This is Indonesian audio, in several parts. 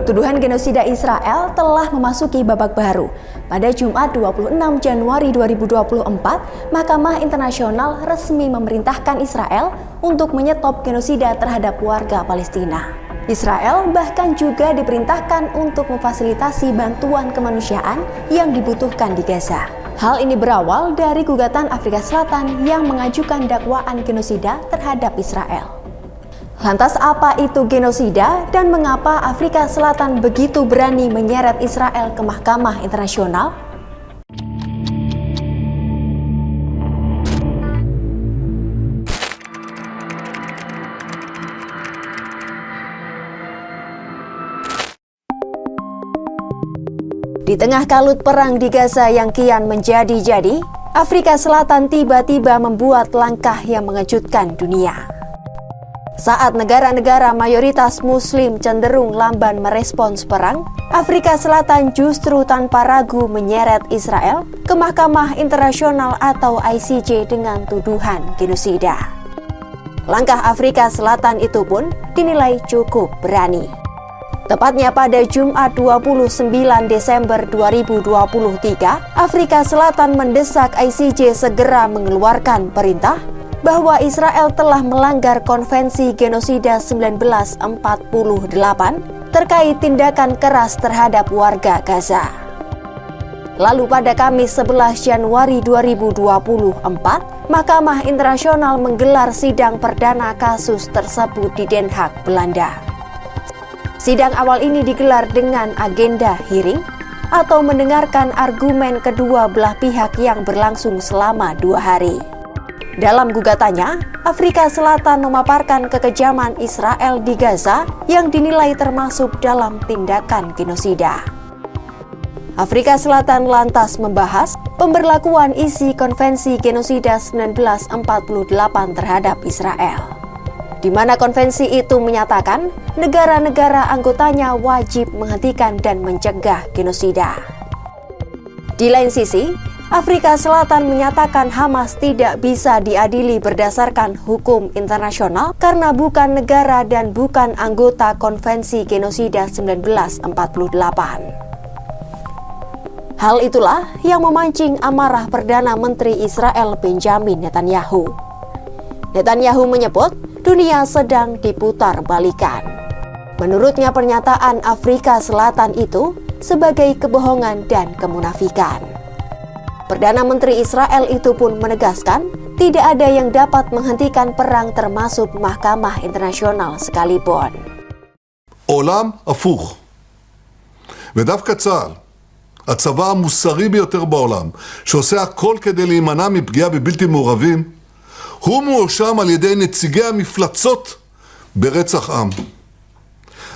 Tuduhan genosida Israel telah memasuki babak baru. Pada Jumat 26 Januari 2024, Mahkamah Internasional resmi memerintahkan Israel untuk menyetop genosida terhadap warga Palestina. Israel bahkan juga diperintahkan untuk memfasilitasi bantuan kemanusiaan yang dibutuhkan di Gaza. Hal ini berawal dari gugatan Afrika Selatan yang mengajukan dakwaan genosida terhadap Israel. Lantas apa itu genosida dan mengapa Afrika Selatan begitu berani menyeret Israel ke Mahkamah Internasional? Di tengah kalut perang di Gaza yang kian menjadi-jadi, Afrika Selatan tiba-tiba membuat langkah yang mengejutkan dunia. Saat negara-negara mayoritas Muslim cenderung lamban merespons perang, Afrika Selatan justru tanpa ragu menyeret Israel ke Mahkamah Internasional atau ICJ dengan tuduhan genosida. Langkah Afrika Selatan itu pun dinilai cukup berani. Tepatnya pada Jumat 29 Desember 2023, Afrika Selatan mendesak ICJ segera mengeluarkan perintah bahwa Israel telah melanggar Konvensi Genosida 1948 terkait tindakan keras terhadap warga Gaza. Lalu pada Kamis 11 Januari 2024, Mahkamah Internasional menggelar sidang perdana kasus tersebut di Den Haag, Belanda. Sidang awal ini digelar dengan agenda hearing atau mendengarkan argumen kedua belah pihak yang berlangsung selama 2 hari. Dalam gugatannya, Afrika Selatan memaparkan kekejaman Israel di Gaza yang dinilai termasuk dalam tindakan genosida. Afrika Selatan lantas membahas pemberlakuan isi Konvensi Genosida 1948 terhadap Israel, di mana konvensi itu menyatakan negara-negara anggotanya wajib menghentikan dan mencegah genosida. Di lain sisi, Afrika Selatan menyatakan Hamas tidak bisa diadili berdasarkan hukum internasional karena bukan negara dan bukan anggota Konvensi Genosida 1948. Hal itulah yang memancing amarah Perdana Menteri Israel Benjamin Netanyahu. Netanyahu menyebut dunia sedang diputar balikan. Menurutnya pernyataan Afrika Selatan itu sebagai kebohongan dan kemunafikan. Perdana Menteri Israel itu pun menegaskan tidak ada yang dapat menghentikan perang termasuk Mahkamah Internasional sekalipun. עולם הפוך. ודווקא צה"ל, הצבא המוסרי ביותר בעולם, שעושה הכל כדי להימנע מפגיעה בבלתי מעורבים, הוא מואשם על ידי נציגי המפלצות ברצח עם.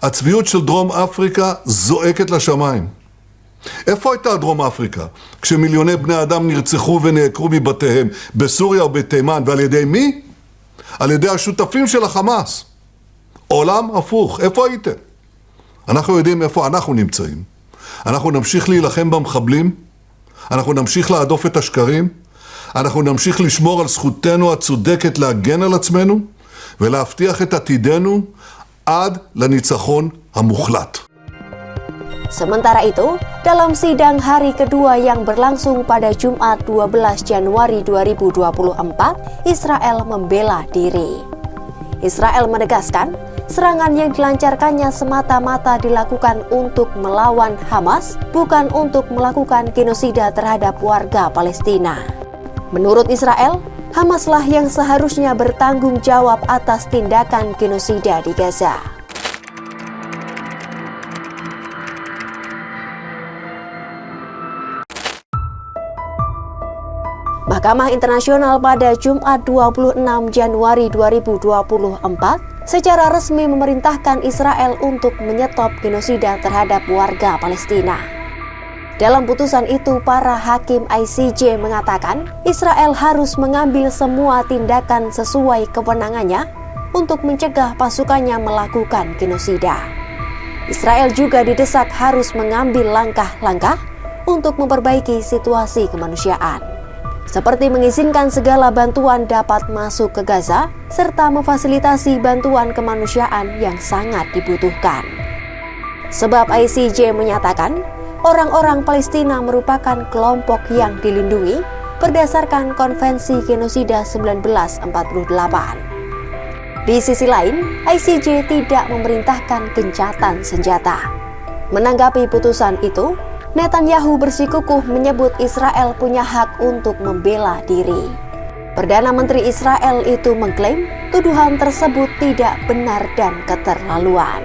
הצביעות של דרום אפריקה זועקת לשמיים. איפה הייתה דרום אפריקה כשמיליוני בני אדם נרצחו ונעקרו מבתיהם בסוריה ובתימן, ועל ידי מי? על ידי השותפים של החמאס. עולם הפוך, איפה הייתם? אנחנו יודעים איפה אנחנו נמצאים. אנחנו נמשיך להילחם במחבלים, אנחנו נמשיך להדוף את השקרים, אנחנו נמשיך לשמור על זכותנו הצודקת להגן על עצמנו ולהבטיח את עתידנו עד לניצחון המוחלט. Sementara itu, dalam sidang hari kedua yang berlangsung pada Jumat 12 Januari 2024, Israel membela diri. Israel menegaskan, serangan yang dilancarkannya semata-mata dilakukan untuk melawan Hamas, bukan untuk melakukan genosida terhadap warga Palestina. Menurut Israel, Hamaslah yang seharusnya bertanggung jawab atas tindakan genosida di Gaza. Mahkamah Internasional pada Jumat 26 Januari 2024 secara resmi memerintahkan Israel untuk menyetop genosida terhadap warga Palestina. Dalam putusan itu, para hakim ICJ mengatakan Israel harus mengambil semua tindakan sesuai kewenangannya untuk mencegah pasukannya melakukan genosida. Israel juga didesak harus mengambil langkah-langkah untuk memperbaiki situasi kemanusiaan, seperti mengizinkan segala bantuan dapat masuk ke Gaza, serta memfasilitasi bantuan kemanusiaan yang sangat dibutuhkan. Sebab ICJ menyatakan orang-orang Palestina merupakan kelompok yang dilindungi berdasarkan Konvensi Genosida 1948. Di sisi lain, ICJ tidak memerintahkan gencatan senjata. Menanggapi putusan itu, Netanyahu bersikukuh menyebut Israel punya hak untuk membela diri. Perdana Menteri Israel itu mengklaim tuduhan tersebut tidak benar dan keterlaluan.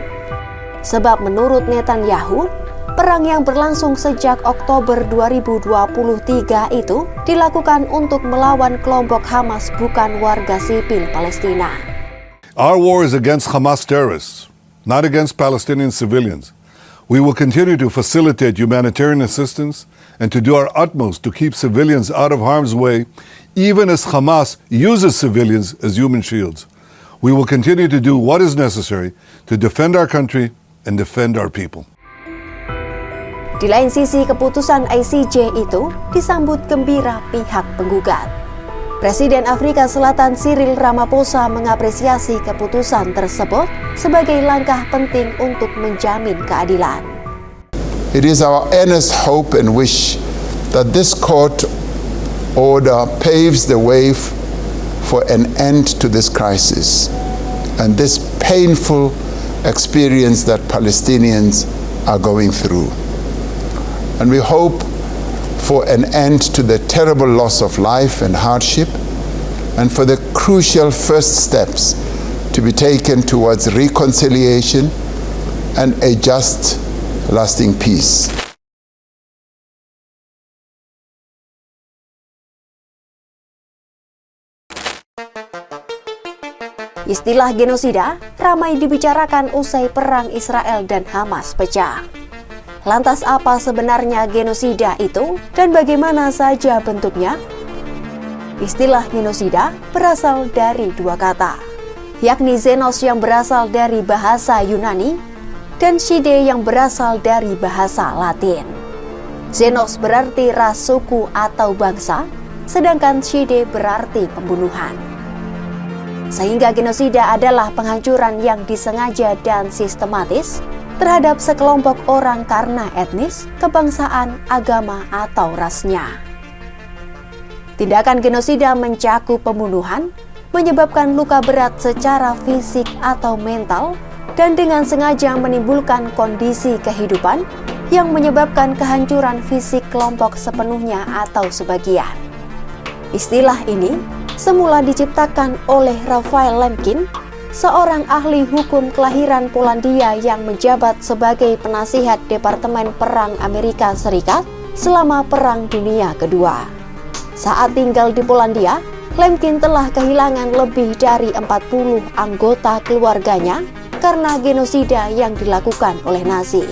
Sebab menurut Netanyahu, perang yang berlangsung sejak Oktober 2023 itu dilakukan untuk melawan kelompok Hamas, bukan warga sipil Palestina. Our war is against Hamas terrorists, not against Palestinian civilians. We will continue to facilitate humanitarian assistance and to do our utmost to keep civilians out of harm's way, even as Hamas uses civilians as human shields. We will continue to do what is necessary to defend our country and defend our people. Di lain sisi, keputusan ICJ itu disambut gembira pihak penggugat. Presiden Afrika Selatan Cyril Ramaphosa mengapresiasi keputusan tersebut sebagai langkah penting untuk menjamin keadilan. It is our earnest hope and wish that this court order paves the way for an end to this crisis and this painful experience that Palestinians are going through. And we hope for an end to the terrible loss of life and hardship, and for the crucial first steps to be taken towards reconciliation and a just, lasting peace. Istilah genosida ramai dibicarakan usai perang Israel dan Hamas pecah. Lantas apa sebenarnya genosida itu dan bagaimana saja bentuknya? Istilah genosida berasal dari dua kata, yakni xenos yang berasal dari bahasa Yunani dan shide yang berasal dari bahasa Latin. Xenos berarti ras, suku, atau bangsa, sedangkan shide berarti pembunuhan. Sehingga genosida adalah penghancuran yang disengaja dan sistematis terhadap sekelompok orang karena etnis, kebangsaan, agama, atau rasnya. Tindakan genosida mencakup pembunuhan, menyebabkan luka berat secara fisik atau mental, dan dengan sengaja menimbulkan kondisi kehidupan yang menyebabkan kehancuran fisik kelompok sepenuhnya atau sebagian. Istilah ini semula diciptakan oleh Raphael Lemkin, seorang ahli hukum kelahiran Polandia yang menjabat sebagai penasihat Departemen Perang Amerika Serikat selama Perang Dunia Kedua. Saat tinggal di Polandia, Lemkin telah kehilangan lebih dari 40 anggota keluarganya karena genosida yang dilakukan oleh Nazi.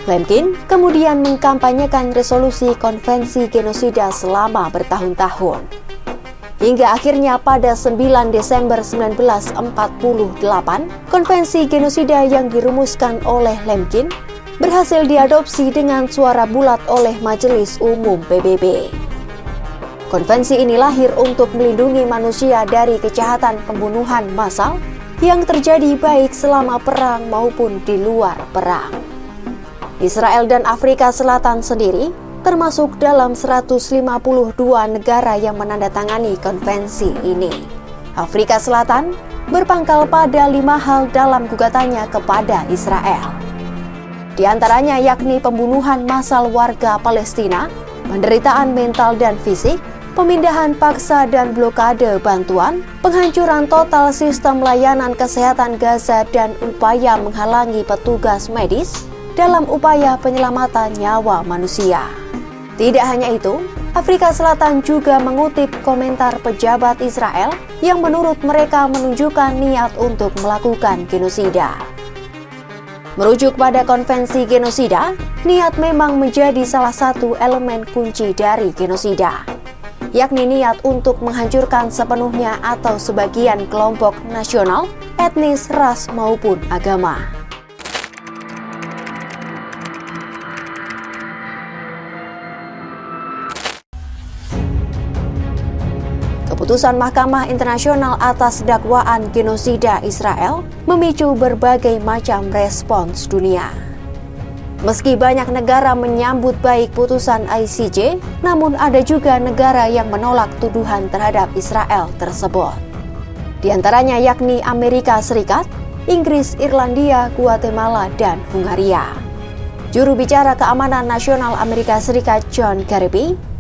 Lemkin kemudian mengkampanyekan resolusi konvensi genosida selama bertahun-tahun. Hingga akhirnya pada 9 Desember 1948, konvensi genosida yang dirumuskan oleh Lemkin berhasil diadopsi dengan suara bulat oleh Majelis Umum PBB. Konvensi ini lahir untuk melindungi manusia dari kejahatan pembunuhan massal yang terjadi baik selama perang maupun di luar perang. Israel dan Afrika Selatan sendiri termasuk dalam 152 negara yang menandatangani konvensi ini. Afrika Selatan berpangkal pada 5 hal dalam gugatannya kepada Israel. Di antaranya yakni pembunuhan massal warga Palestina, penderitaan mental dan fisik, pemindahan paksa dan blokade bantuan, penghancuran total sistem layanan kesehatan Gaza, dan upaya menghalangi petugas medis dalam upaya penyelamatan nyawa manusia. Tidak hanya itu, Afrika Selatan juga mengutip komentar pejabat Israel yang menurut mereka menunjukkan niat untuk melakukan genosida. Merujuk pada konvensi genosida, niat memang menjadi salah satu elemen kunci dari genosida, yakni niat untuk menghancurkan sepenuhnya atau sebagian kelompok nasional, etnis, ras, maupun agama. Putusan Mahkamah Internasional atas dakwaan genosida Israel memicu berbagai macam respons dunia. Meski banyak negara menyambut baik putusan ICJ, namun ada juga negara yang menolak tuduhan terhadap Israel tersebut. Di antaranya yakni Amerika Serikat, Inggris, Irlandia, Guatemala, dan Hungaria. Juru bicara Keamanan Nasional Amerika Serikat John Kirby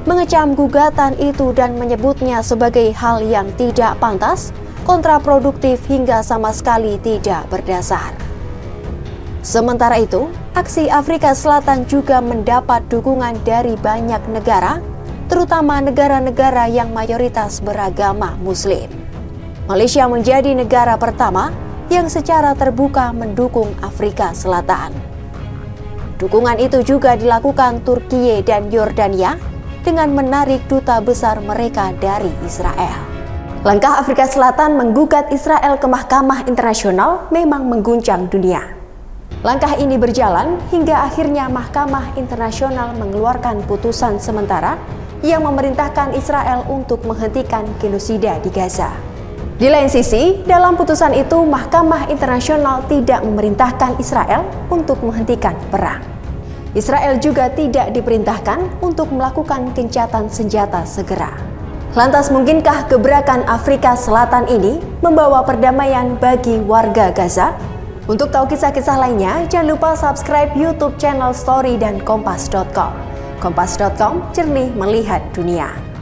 mengecam gugatan itu dan menyebutnya sebagai hal yang tidak pantas, kontraproduktif hingga sama sekali tidak berdasar. Sementara itu, aksi Afrika Selatan juga mendapat dukungan dari banyak negara, terutama negara-negara yang mayoritas beragama Muslim. Malaysia menjadi negara pertama yang secara terbuka mendukung Afrika Selatan. Dukungan itu juga dilakukan Turkiye dan Yordania dengan menarik duta besar mereka dari Israel. Langkah Afrika Selatan menggugat Israel ke Mahkamah Internasional memang mengguncang dunia. Langkah ini berjalan hingga akhirnya Mahkamah Internasional mengeluarkan putusan sementara yang memerintahkan Israel untuk menghentikan genosida di Gaza. Di lain sisi, dalam putusan itu Mahkamah Internasional tidak memerintahkan Israel untuk menghentikan perang. Israel juga tidak diperintahkan untuk melakukan gencatan senjata segera. Lantas mungkinkah gebrakan Afrika Selatan ini membawa perdamaian bagi warga Gaza? Untuk tahu kisah-kisah lainnya, jangan lupa subscribe YouTube channel Story dan Kompas.com. Kompas.com, jernih melihat dunia.